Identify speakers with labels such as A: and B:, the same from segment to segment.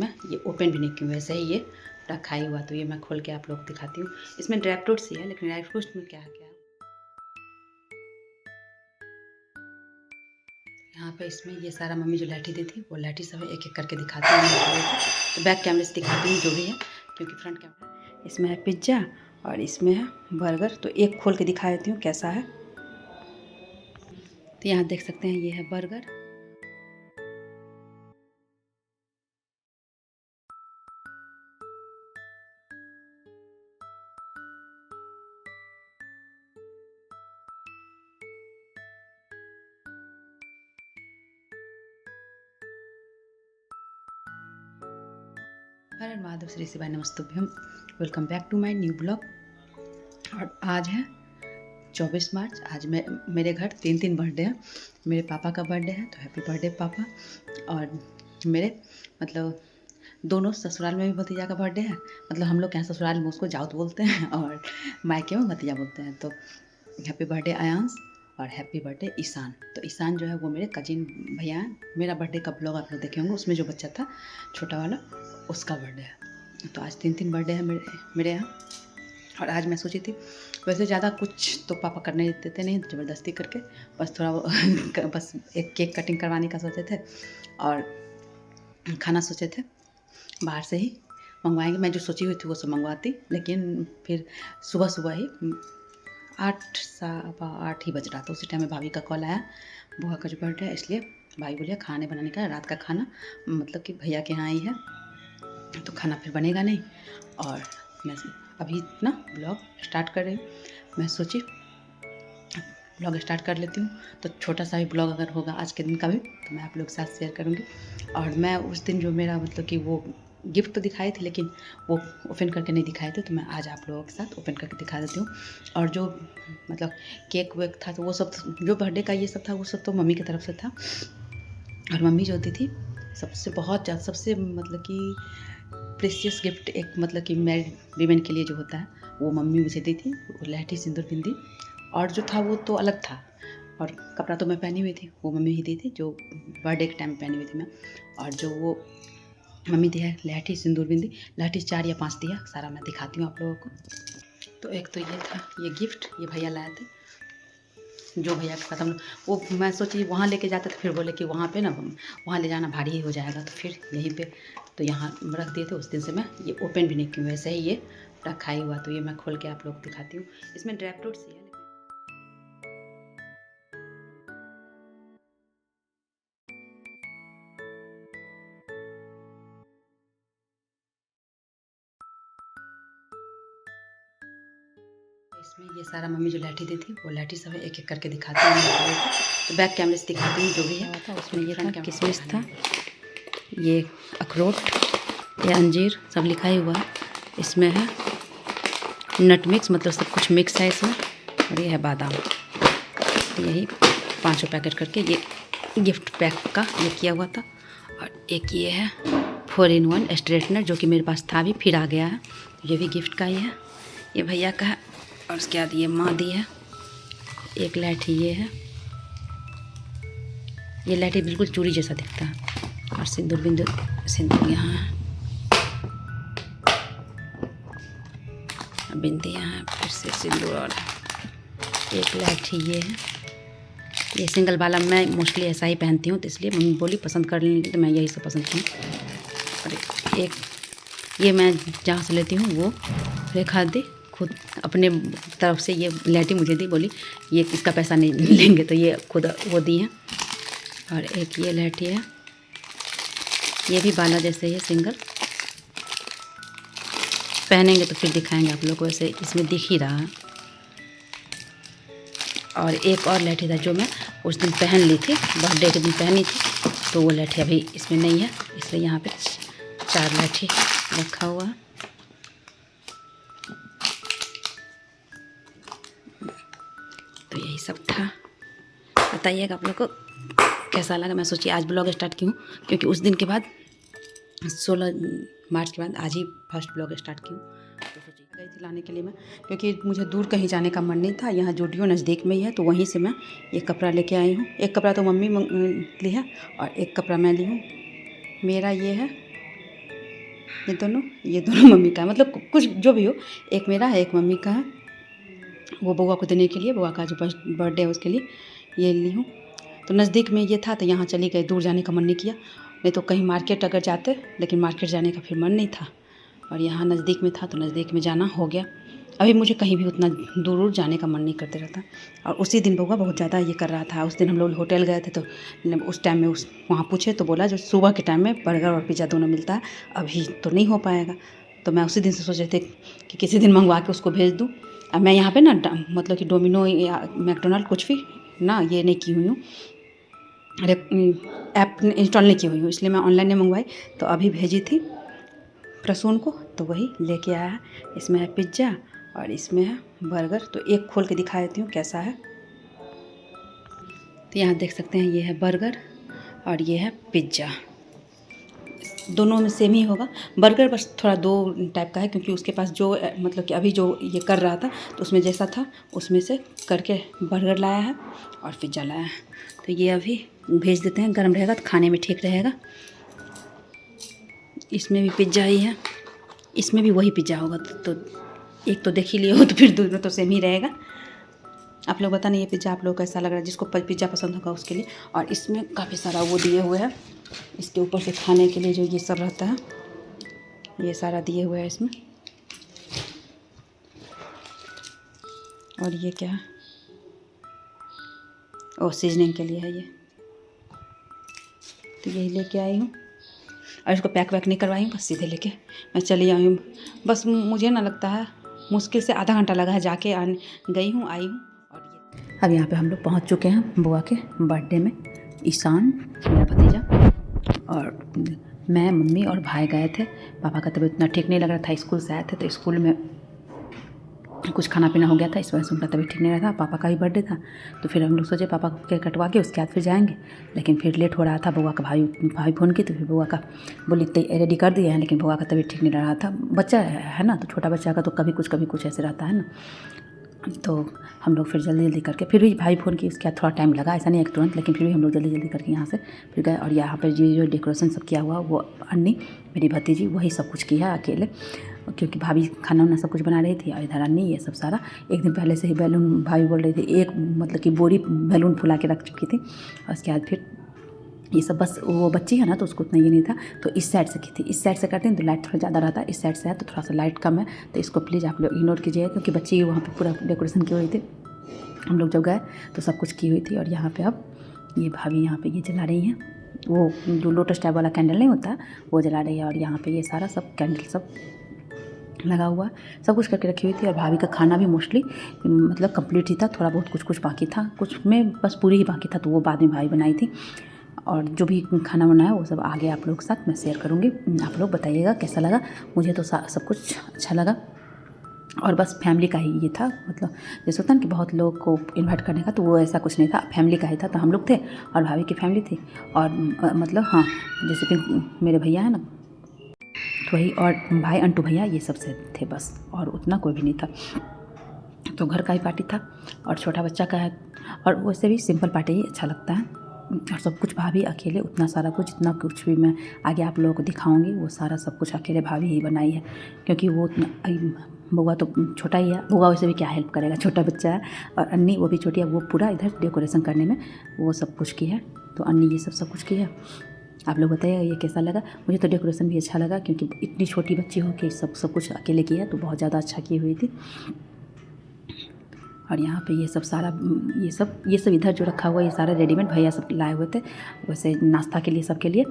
A: मैं ये ओपन भी नहीं की हूँ, वैसे ही ये रखा ही हुआ। तो ये मैं खोल के आप लोग दिखाती हूँ। इसमें ड्राई फ्रूट्स ही है, लेकिन ड्राई फ्रूट्स में क्या क्या है यहाँ पे इसमें ये सारा मम्मी जो लैठी दी थी वो लैठी सब एक एक करके दिखाती हूँ आप लोगों को। तो बैक कैमरे से दिखाती हूँ जो भी है, क्योंकि फ्रंट कैमरा इसमें है पिज्ज़ा और इसमें है बर्गर। तो एक खोल के दिखा देती हूँ कैसा है। तो यहाँ देख सकते हैं ये है बर्गर। हर महादेव, श्री शिवाय नमस्तुभ्यम। Welcome back to my new blog. और आज है 24 मार्च। आज मेरे घर तीन बर्थडे हैं। मेरे पापा का बर्थडे है, तो हैप्पी बर्थडे पापा। और मेरे मतलब दोनों ससुराल में भी भतीजा का बर्थडे है। मतलब हम लोग यहाँ ससुराल में उसको जाउत बोलते हैं और मायके में भतीजा बोलते हैं। तो हैप्पी बर्थडे आयांश और हैप्पी बर्थडे ईशान। तो ईशान जो है वो मेरे कजिन भैया हैं। मेरा बर्थडे का ब्लॉग आप लोग देखे होंगे, उसमें जो बच्चा था छोटा वाला उसका बर्थडे है। तो आज तीन बर्थडे है मेरे यहाँ। और आज मैं सोची थी, वैसे ज़्यादा कुछ तो पापा करने देते नहीं, ज़बरदस्ती करके बस थोड़ा बस एक केक कटिंग करवाने का सोचे थे और खाना सोचे थे बाहर से ही मंगवाएंगे। मैं जो सोची हुई थी वो सब मंगवाती, लेकिन फिर सुबह ही 8 ही बज रहा था। उसी टाइम में भाभी का कॉल आया, बुआ का जो बर्थडे है, इसलिए भाई बोलिए खाने बनाने का, रात का खाना मतलब कि भैया के यहाँ ही है तो खाना फिर बनेगा नहीं। और मैं अभी ना ब्लॉग स्टार्ट कर रही हूँ। मैं सोची ब्लॉग स्टार्ट कर लेती हूँ। तो छोटा सा भी ब्लॉग अगर होगा आज के दिन का भी तो मैं आप लोग के साथ शेयर करूँगी। और मैं उस दिन जो मेरा मतलब कि वो गिफ्ट तो दिखाए थे, लेकिन वो ओपन करके नहीं दिखाए थे, तो मैं आज आप लोगों के साथ ओपन करके दिखा देती हूँ। और जो मतलब केक वेक था तो वो सब जो बर्थडे का ये सब था वो सब तो मम्मी की तरफ से था। और मम्मी जो दी थी सबसे बहुत ज़्यादा सबसे मतलब कि प्रेशियस गिफ्ट एक मतलब कि मैरिड वीमेन के लिए जो होता है वो मम्मी मुझे दी थी। वो लहठी सिंदूर बिंदी और जो था वो तो अलग था, और कपड़ा तो मैं पहनी हुई थी, वो मम्मी ही दी थी जो बर्थडे के टाइम पहनी हुई थी मैं। और जो वो मम्मी दी है लहठी सिंदूर बिंदी, लहठी 4 या 5 दिया, सारा मैं दिखाती हूँ आप लोगों को। तो एक तो ये था, ये गिफ्ट ये भैया लाए थे, जो भैया के साथ हम वो मैं सोची वहाँ लेके जाते तो फिर बोले कि वहाँ पे ना वहाँ ले जाना भारी ही हो जाएगा, तो फिर यहीं पे तो यहाँ रख दिए थे। उस दिन से मैं ये ओपन भी नहीं की हूँ, वैसे ही ये रखा ही हुआ। तो ये मैं खोल के आप लोग दिखाती हूँ। इसमें ड्राई फ्रूट्स ही है, इसमें ये सारा मम्मी जो लैठी दी थी वो लैठी सब एक एक करके दिखाती हूँ आप लोगों को। तो बैक कैमरे से दिखाती हूँ जो भी है। था उसमें ये था किशमिश था, ये अखरोट, ये अंजीर सब लिखा ही हुआ है। इसमें है नट मिक्स, मतलब सब कुछ मिक्स है इसमें। और ये है बादाम। तो यही 5 पैकेट करके ये गिफ्ट पैक का ये किया हुआ था। और एक ये है 4-in-1 स्ट्रेटनर, जो कि मेरे पास था भी फिर आ गया है। ये भी गिफ्ट का ही है, ये भैया का है। और उसके बाद ये माँ दी है एक लैठी, ये है, ये लैठी बिल्कुल चूड़ी जैसा दिखता है। और सिंदूर बिंदु सिंदूर यहाँ है, बिंदी यहाँ है, फिर से सिंदूर। और एक लैठी ये है, ये सिंगल वाला मैं मोस्टली ऐसा ही पहनती हूँ, तो इसलिए मम्मी बोली पसंद कर लेंगे, तो मैं यही से पसंद की। और एक ये मैं जहाँ से लेती हूँ वो रेखा दी खुद अपने तरफ से ये लैठी मुझे दी, बोली ये इसका पैसा नहीं लेंगे, तो ये खुद वो दी है। और एक ये लैठी है, ये भी बाला जैसे ही है, सिंगल। पहनेंगे तो फिर दिखाएंगे आप लोग को, वैसे इसमें दिख ही रहा है। और एक और लैठी था जो मैं उस दिन पहन ली थी, बर्थडे के दिन पहनी थी, तो वो लैठी अभी इसमें नहीं है, इसलिए यहाँ पे 4 लैठी रखा हुआ है। तो यही सब था। बताइएगा आप लोग को कैसा लगा। मैं सोची आज ब्लॉग स्टार्ट की हूँ, क्योंकि उस दिन के बाद 16 मार्च के बाद आज ही फर्स्ट ब्लॉग स्टार्ट की हूँ। तो सोची गई थी लाने के लिए मैं, क्योंकि मुझे दूर कहीं जाने का मन नहीं था। यहाँ जूडियो नज़दीक में ही है, तो वहीं से मैं ये कपड़ा लेके आई हूँ। एक कपड़ा तो मम्मी ली है और एक कपड़ा मैं ली हूँ। मेरा ये है ये दोनों मम्मी का है, मतलब कुछ जो भी हो, एक मेरा है एक मम्मी का है। वो बउआ को देने के लिए, बउआ का जो बर्थडे है उसके लिए ये ली हूँ। तो नज़दीक में ये था तो यहाँ चली गई, दूर जाने का मन नहीं किया, नहीं तो कहीं मार्केट अगर जाते, लेकिन मार्केट जाने का फिर मन नहीं था, और यहाँ नज़दीक में था तो नज़दीक में जाना हो गया। अभी मुझे कहीं भी उतना दूर दूर जाने का मन नहीं करते रहता। और उसी दिन बउआ बहुत ज़्यादा ये कर रहा था। उस दिन हम लोग होटल गए थे तो उस टाइम में वहाँ पूछे तो बोला जो सुबह के टाइम में बर्गर और पिज़्ज़ा दोनों मिलता है, अभी तो नहीं हो पाएगा। तो मैं उसी दिन से सोच रहे थे कि किसी दिन मंगवा के उसको भेज दूँ। अब मैं यहाँ पे ना मतलब कि डोमिनो या मैकडोनल्ड कुछ भी ना ये नहीं की हुई हूँ, अरे ऐप इंस्टॉल नहीं की हुई हूँ, इसलिए मैं ऑनलाइन नहीं मंगवाई। तो अभी भेजी थी प्रसून को तो वही लेके आया है। इसमें है पिज्ज़ा और इसमें है बर्गर। तो एक खोल के दिखा देती हूँ कैसा है। तो यहाँ देख सकते हैं ये है बर्गर और ये है पिज्ज़ा, दोनों में सेम ही होगा। बर्गर बस थोड़ा दो टाइप का है, क्योंकि उसके पास जो मतलब कि अभी जो ये कर रहा था तो उसमें जैसा था उसमें से करके बर्गर लाया है और पिज़्ज़ा लाया है। तो ये अभी भेज देते हैं, गर्म रहेगा तो खाने में ठीक रहेगा। इसमें भी पिज़्ज़ा ही है, इसमें भी वही पिज़्ज़ा होगा। तो एक तो देख ही लिए हो तो फिर दूसरा तो सेम ही रहेगा। आप लोग बताना ये पिज़्ज़ा आप लोग कैसा लग रहा है, जिसको पिज़्ज़ा पसंद होगा उसके लिए। और इसमें काफ़ी सारा वो दिए हुए हैं, इसके ऊपर से खाने के लिए जो ये सब रहता है ये सारा दिए हुए है इसमें। और ये क्या है, और सीजनिंग के लिए है ये। तो यही लेके आई हूँ और इसको पैक वैक नहीं करवाई हूँ, बस सीधे लेके मैं चली आई हूँ। बस मुझे ना लगता है मुश्किल से आधा घंटा लगा है, जाके गई हूँ आई हूँ। और ये अब यहाँ पे हम लोग पहुँच चुके हैं बुआ के बर्थडे में। ईशान मेरा भतीजा और मैं, मम्मी और भाई गए थे। पापा का तबीयत इतना ठीक नहीं लग रहा था, स्कूल से आए थे तो स्कूल में कुछ खाना पीना हो गया था, इस वजह से उनका तबीयत ठीक नहीं रहा था। पापा का ही बर्थडे था तो फिर हम लोग सोचे पापा को केक कटवा के उसके बाद फिर जाएंगे, लेकिन फिर लेट हो रहा था। बुआ का भाई फ़ोन की तो फिर बुआ का बोली रेडी कर दिए हैं, लेकिन बुआ का तबीयत ठीक नहीं रहा था। बच्चा है ना, तो छोटा बच्चा का तो कभी कुछ ऐसे रहता है ना। तो हम लोग फिर जल्दी करके, फिर भी भाई फ़ोन की, उसके बाद थोड़ा टाइम लगा, ऐसा नहीं एक तुरंत, लेकिन फिर भी हम लोग जल्दी करके यहाँ से फिर गए। और यहाँ पर जो डेकोरेशन सब किया हुआ वो अन्नी मेरी भतीजी वही सब कुछ किया अकेले, क्योंकि भाभी खाना वाना सब कुछ बना रही थी और इधर अन्नी ये सब सारा। एक दिन पहले से ही बैलून भाभी बोल रही थी, एक मतलब कि बोरी बैलून फुला के रख चुकी थी। और उसके बाद फिर ये सब, बस वो बच्ची है ना तो उसको उतना ये नहीं था, तो इस साइड से की थी। इस साइड से करते हैं तो लाइट थोड़ा ज़्यादा रहता है, इस साइड से है तो थोड़ा सा लाइट कम है, तो इसको प्लीज़ आप लोग इग्नोर कीजिए, क्योंकि बच्ची वहाँ पे पूरा डेकोरेशन की हुई थी। हम लोग जब गए तो सब कुछ की हुई थी। और यहाँ पे अब ये भाभी यहाँ पे ये जला रही हैं, वो जो लोटस टाइप वाला कैंडल नहीं होता वो जला रही है। और यहाँ पे ये सारा सब कैंडल सब लगा हुआ सब कुछ करके रखी हुई थी। और भाभी का खाना भी मोस्टली मतलब कंप्लीट ही था, थोड़ा बहुत कुछ बाकी था, कुछ में बस पूरी ही बाकी था, तो वो बाद में भाई बनाई थी। और जो भी खाना बनाया वो सब आगे आप लोग के साथ मैं शेयर करूँगी, आप लोग बताइएगा कैसा लगा। मुझे तो सब कुछ अच्छा लगा। और बस फैमिली का ही ये था, मतलब जैसे होता है ना कि बहुत लोग को इनवाइट करने का, तो वो ऐसा कुछ नहीं था, फैमिली का ही था। तो हम लोग थे और भाभी की फैमिली थी, और मतलब हाँ जैसे कि मेरे भैया है ना तो वही, और भाई अंटू भैया ये सब से थे बस, और उतना कोई भी नहीं था। तो घर का ही पार्टी था और छोटा बच्चा का है, और वैसे भी सिंपल पार्टी ही अच्छा लगता है। और सब कुछ भाभी अकेले, उतना सारा कुछ जितना कुछ भी मैं आगे आप लोगों को दिखाऊंगी वो सारा सब कुछ अकेले भाभी ही बनाई है, क्योंकि वो बुआ तो छोटा ही है, बुआ वैसे भी क्या हेल्प करेगा, छोटा बच्चा है। और अन्नी वो भी छोटी है, वो पूरा इधर डेकोरेशन करने में वो सब कुछ की है। तो अन्नी ये सब कुछ की है। आप लोग बताइए ये कैसा लगा। मुझे तो डेकोरेशन भी अच्छा लगा, क्योंकि इतनी छोटी बच्ची हो के सब कुछ अकेले किया तो बहुत ज़्यादा अच्छा की हुई थी। और यहाँ पे ये सब सारा ये सब इधर जो रखा हुआ है ये सारा रेडीमेड भैया सब लाए हुए थे, वैसे नाश्ता के लिए सबके लिए।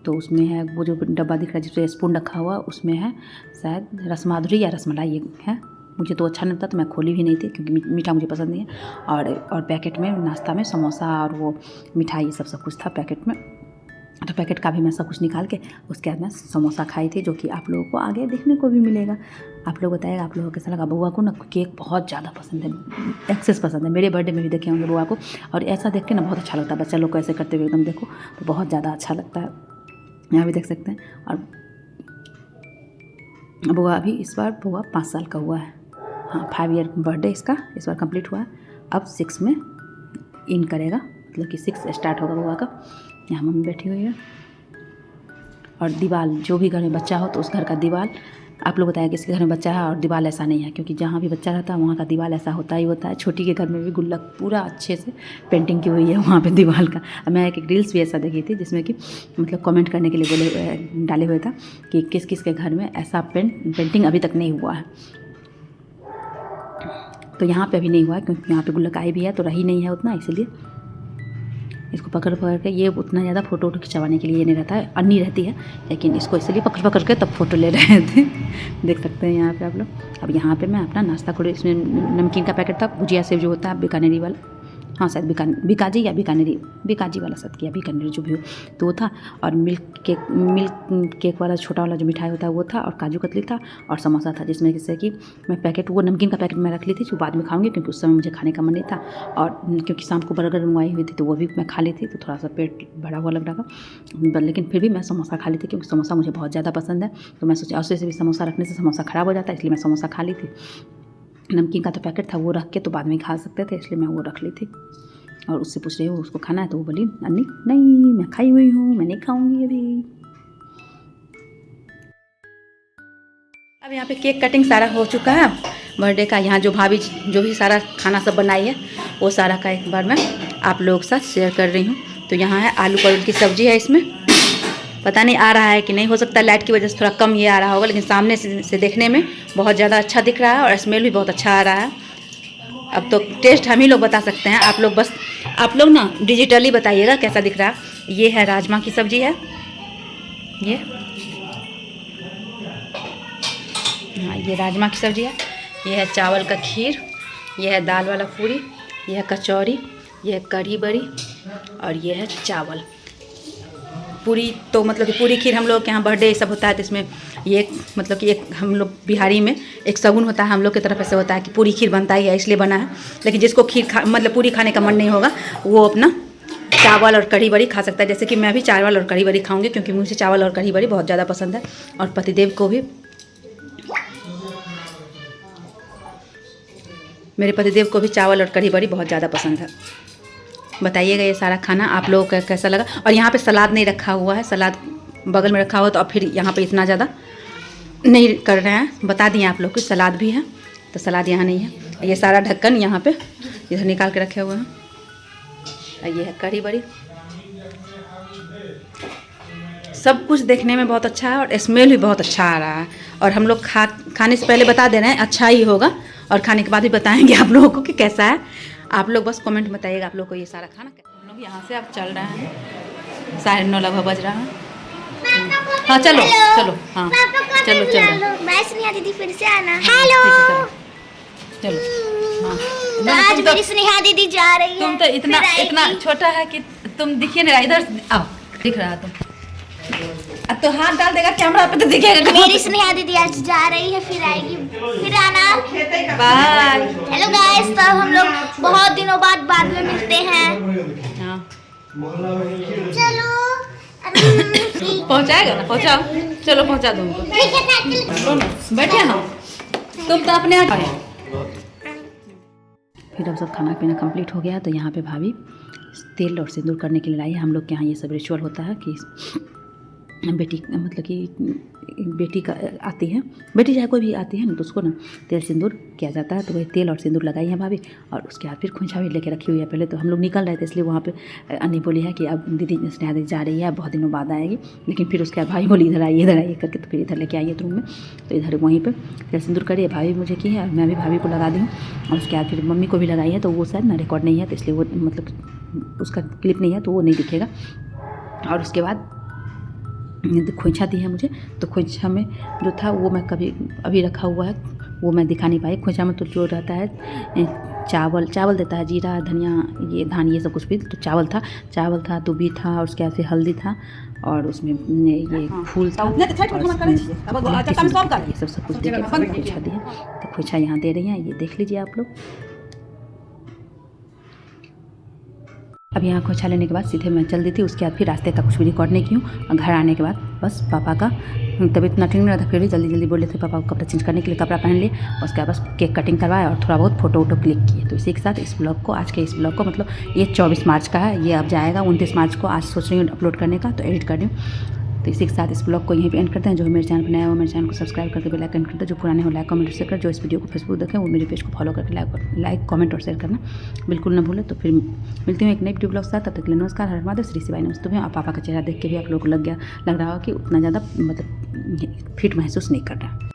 A: तो उसमें है वो जो डब्बा दिख रहा है जिसमें स्पून रखा हुआ, उसमें है शायद रसमाधुरी या रसमलाई ये है। मुझे तो अच्छा नहीं लगता तो मैं खोली भी नहीं थी, क्योंकि मीठा मुझे पसंद नहीं है। और पैकेट में नाश्ता में समोसा और वो मिठाई ये सब कुछ था पैकेट में। तो पैकेट का भी मैं सब कुछ निकाल के उसके बाद मैं समोसा खाई थी, जो कि आप लोगों को आगे देखने को भी मिलेगा। आप लोग बताइएगा आप लोगों को कैसा लगा। बुआ को ना केक बहुत ज़्यादा पसंद है, एक्सेस पसंद है। मेरे बर्थडे में भी देखे होंगे बुआ को, और ऐसा देख के ना बहुत अच्छा लगता है, बच्चा लोग को ऐसे करते हुए एकदम देखो तो बहुत ज़्यादा अच्छा लगता है। यहाँ भी देख सकते हैं। और बुआ अभी इस बार बुआ 5 साल का हुआ है, हाँ 5 ईयर बर्थडे इसका इस बार कंप्लीट हुआ है। अब 6 में इन करेगा, मतलब कि 6 स्टार्ट होगा बुआ का। यहाँ मम्मी बैठी हुई है। और दीवार, जो भी घर में बच्चा हो तो उस घर का दीवार, आप लोग बताएं किसके घर में बच्चा है और दीवार ऐसा नहीं है, क्योंकि जहाँ भी बच्चा रहता है वहाँ का दीवार ऐसा होता ही होता है। छोटी के घर में भी गुल्लक पूरा अच्छे से पेंटिंग की हुई है वहाँ पे दीवार का। मैं एक रील्स भी ऐसा देखी थी जिसमें कि मतलब कमेंट करने के लिए बोले डाले हुए था कि किस किस के घर में ऐसा पेंटिंग अभी तक नहीं हुआ है। तो यहाँ पे अभी नहीं हुआ है क्योंकि यहाँ पे गुल्लक आई भी है तो रही नहीं है उतना, इसलिए इसको पकड़ के ये उतना ज़्यादा फ़ोटो खिंचवाने के लिए नहीं रहता है, अन्नी रहती है, लेकिन इसको इसलिए पकड़ के तब फ़ोटो ले रहे थे। देख सकते हैं यहाँ पे आप लोग। अब यहाँ पे मैं अपना नाश्ता खोल, इसमें नमकीन का पैकेट था, भुजिया सेव जो होता है बीकानेरी वाला, हाँ शायद बीकाजी या बीकाजी वाला सद किया, बीकानेरी जो भी हो तो वो था, और मिल्क केक वाला छोटा वाला जो मिठाई होता है वो था, और काजू कतली था, और समोसा था, जिसमें जैसे कि मैं पैकेट, वो नमकीन का पैकेट मैं रख ली थी जो बाद में खाऊंगी क्योंकि उस समय मुझे खाने का मन नहीं था, और क्योंकि शाम को बर्गर मंगवाई हुई थी तो वो भी मैं खा ली थी, तो थोड़ा सा पेट भरा हुआ लग रहा था, लेकिन फिर भी मैं समोसा खा ली थी क्योंकि समोसा मुझे बहुत ज़्यादा पसंद है। तो मैं सोचा उससे भी समोसा रखने से समोसा ख़राब हो जाता है, इसलिए मैं समोसा खा ली थी। नमकीन का तो पैकेट था वो रख के तो बाद में खा सकते थे, इसलिए मैं वो रख ली थी। और उससे पूछ रही हूँ उसको खाना है, तो वो बोली अन्नी नहीं मैं खाई हुई हूँ, मैं नहीं खाऊंगी अभी। अब यहाँ पे केक कटिंग सारा हो चुका है बर्थडे का। यहाँ जो भाभी जो भी सारा खाना सब बनाई है वो सारा का एक बार मैं आप लोगों के साथ शेयर कर रही हूँ। तो यहाँ है आलू परवल की सब्ज़ी है, इसमें पता नहीं आ रहा है कि नहीं, हो सकता है लाइट की वजह से थोड़ा कम ये आ रहा होगा, लेकिन सामने से देखने में बहुत ज़्यादा अच्छा दिख रहा है और स्मेल भी बहुत अच्छा आ रहा है। अब तो टेस्ट हम ही लोग बता सकते हैं, आप लोग ना डिजिटली बताइएगा कैसा दिख रहा है। ये है राजमा की सब्ज़ी है, ये हाँ ये राजमा की सब्ज़ी है, ये है चावल का खीर, ये है दाल वाला पूरी, ये है कचौरी, ये है कढ़ी बड़ी, और ये है चावल पूरी। तो मतलब कि पूरी खीर हम लोग के यहाँ बर्थडे सब होता है तो इसमें ये मतलब कि एक हम लोग बिहारी में एक शगुन होता है, हम लोग की तरफ ऐसे होता है कि पूरी खीर बनता ही है, इसलिए बना है। लेकिन जिसको मतलब पूरी खाने का मन नहीं होगा वो अपना चावल और कढ़ी बड़ी खा सकता है। जैसे कि मैं भी चावल और कढ़ी बड़ी खाऊंगी क्योंकि मुझे चावल और कढ़ी बड़ी बहुत ज़्यादा पसंद है, और पतिदेव को भी, मेरे पतिदेव को भी चावल और कढ़ी बड़ी बहुत ज़्यादा पसंद है। बताइएगा ये सारा खाना आप लोगों को कैसा लगा। और यहाँ पे सलाद नहीं रखा हुआ है, सलाद बगल में रखा हुआ तो अब फिर यहाँ पे इतना ज़्यादा नहीं कर रहे हैं, बता दिए आप लोग को सलाद भी है, तो सलाद यहाँ नहीं है। ये सारा ढक्कन यहाँ पे इधर निकाल के रखे हुए हैं, और ये है कढ़ी बड़ी। सब कुछ देखने में बहुत अच्छा है और स्मेल भी बहुत अच्छा आ रहा है, और हम लोग खाने से पहले बता दे रहे हैं अच्छा ही होगा, और खाने के बाद भी बताएंगे आप लोगों को कि कैसा है। आप लोग बस कमेंट बताइएगा आप लोग को ये सारा खाना। हम लोग यहाँ से अब चल रहे हैं, 9:30 लगभग बज रहा है। हाँ चलो चलो, हाँ चलो चलो,
B: मैं स्नेहा दीदी फिर से आना। हेलो
A: चलो। हाँ
B: आज मेरी स्नेहा दीदी जा रही है।
A: तुम तो इतना छोटा है कि तुम दिखिए ना, इधर आओ, दिख रहा तुम, अब तो हाथ डाल देगा कैमरा पे तो दिखेगा।
B: मेरी स्नेहा दीदी आज जा रही है, फिर आएगी, फिर आना।
A: बाय।
B: हेलो गाइस, तब हम लोग बहुत दिनों बाद में मिलते हैं।
A: हाँ
B: चलो
A: पहुँचाएगा ना, पहुँचाओ, चलो पहुँचा दो उनको, बैठे ना तुम तो अपने आप। फिर अब सब खाना पीना कंप्लीट हो गया, तो यहाँ पे भाभी तेल और सिंदूर करने के लिए लाई है। हम लोग के यहाँ ये सब रिचुअल होता है कि बेटी मतलब कि बेटी का आती है, बेटी चाहे कोई भी आती है ना, तो उसको ना तेल सिंदूर किया जाता है। तो वही तेल और सिंदूर लगाई है भाभी, और उसके बाद फिर खोंचा भी लेके रखी हुई है। पहले तो हम लोग निकल रहे थे, इसलिए वहाँ पे अन्नी बोली है कि अब दीदी स्नेहा दीदी जा रही है, बहुत दिनों बाद आएगी। लेकिन फिर उसके बाद भाई बोली इधर आइए करके, तो फिर इधर लेके आइए रूम में, तो इधर वहीं पर तेल सिंदूर करिए। भाभी मुझे की है और मैं भी भाभी को लगा दी हूँ, और उसके बाद फिर मम्मी को भी लगाई है। तो वो शायद ना रिकॉर्ड नहीं है, तो इसलिए वो मतलब उसका क्लिप नहीं है तो वो नहीं दिखेगा। और उसके बाद खोंचा दी है मुझे, तो खोंचा में जो था वो मैं कभी अभी रखा हुआ है, वो मैं दिखा नहीं पाई। खोंचा में तो जो रहता है चावल देता है, जीरा धनिया ये धान ये सब कुछ भी, तो चावल था, दुबी था, और उसके बाद फिर हल्दी था, और उसमें ये फूल था, ये सब कुछ दे के खोंचा दी है। तो खोंचा यहाँ दे रही हैं, ये देख लीजिए आप लोग। अब यहाँ खोंचा लेने के बाद सीधे मैं चल दी थी। उसके बाद फिर रास्ते का कुछ भी रिकॉर्ड नहीं की हूँ। घर आने के बाद बस पापा का तबीयत इतना ठीक नहीं रहा था, फिर भी जल्दी बोले थे पापा को कपड़ा चेंज करने के लिए, कपड़ा पहन लिए। उसके बाद बस केक कटिंग करवाया और थोड़ा बहुत फ़ोटो क्लिक किए। तो इसी के साथ इस ब्लॉग को, आज के इस ब्लॉग को, मतलब ये 24 मार्च का है, ये अब जाएगा 29 मार्च को। आज सोच रही हूँ अपलोड करने का, तो एडिट कर रही हूँ। तो इसी के साथ इस ब्लॉग को यहीं पे एंड करते हैं। जो मेरे चैनल पर नया हो मेरे चैनल को सब्सक्राइब करके बेल आइकन कर दो, जो पुराने हो लाइक कमेंट शेयर कर, जो इस वीडियो को फेसबुक देखें वो मेरे पेज को फॉलो करके लाइक कमेंट और शेयर करना बिल्कुल ना भूलें। तो फिर मिलती हूँ एक नई वीडियो ब्लॉग साथ, तब तक के लिए नमस्कार। हर महादेव। श्री शिवाय नमस्ते। और पापा का चेहरा देख के भी आप लोगों को लग रहा होगा कि उतना ज़्यादा मतलब फिट महसूस नहीं कर रहा।